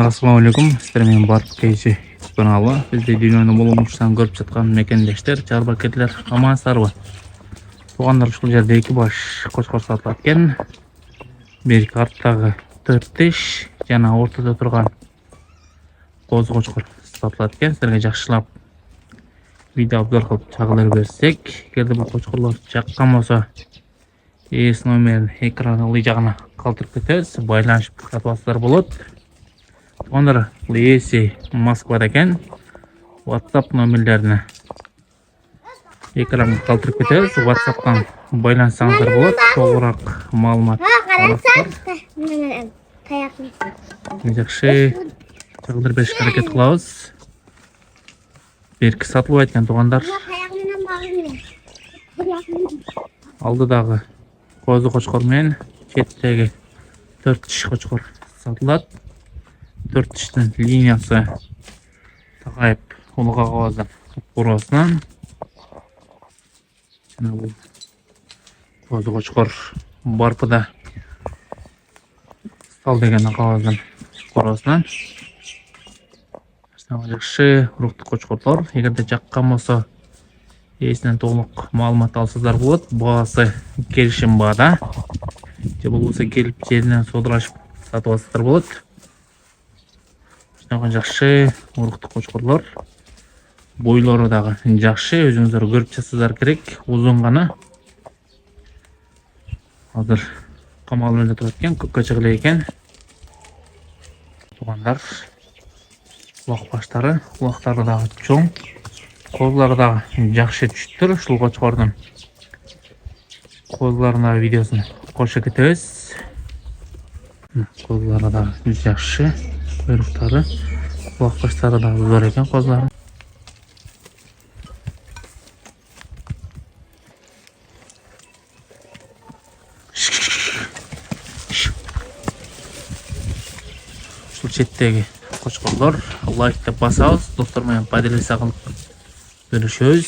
Достар, ассаламу алейкум. Сіздер мен барып кейші каналы. Бізде дүйнөнү болмуштан көрүп жаткан мекендештер, чарбакерлер амансыздарбы? Тугандар, ушул жерде 2 баш кочкор сатылат экен. Бир карттагы 4 тиш жана ортодо турган коз кочкор сатылат экен. Силерге жакшылап видео обзор кылып чагылдырып берсек, эгерде бул кочкорлор жаккан болсо, ээс номерин экранын ылдый жагына калтырып кетебиз. Байланышып сатып алсаңар болот. Тугандар, бул ээси Москвада экен. WhatsApp номерлерине экранга калтырып кетебиз. WhatsApp'тан байланышсаңыздар болот. Толугураак маалымат аласыздар. Жакшы чагылдырып беришке аракет кылабыз. Берки сатылбайт экен тугандар. Алдыдагы козу кочкор менен четтеги 4 тиш кочкор сатылат. 4 тиштин линиясы тагайып улуга кабаздан куросунан. Жана бул козу кочкор барпыда стал деген кабаздан куросунан. Жакшы уруктуу кочкорлор. Эгерде жаккан болсо, ээсинен толук маалымат алсаңыздар болот. Баасы келишим баада. Же болбосо келип жеринен содурлашып сатып алсаңыздар болот. Жакшы уруктуу кочкорлор. Бойлору дагы жакшы, өзүңүздөр көрүп жатсаңыздар керек. Узун гана. Азыр камал менен турат экен, көккө чыгып экен. Тугандар, кулак баштары, кулактары дагы чоң. Козлары дагы жакшы түштүр. Ушул кочкордун козларына видеосун кошо кетебиз. Козлары дагы жакшы. Куйруктары, кулак баштары дагы зор экен козлардын. Ушул четтеги кочкорлор. Лайктеп басабыз, достор менен поделиться кылып бөлүшөбүз.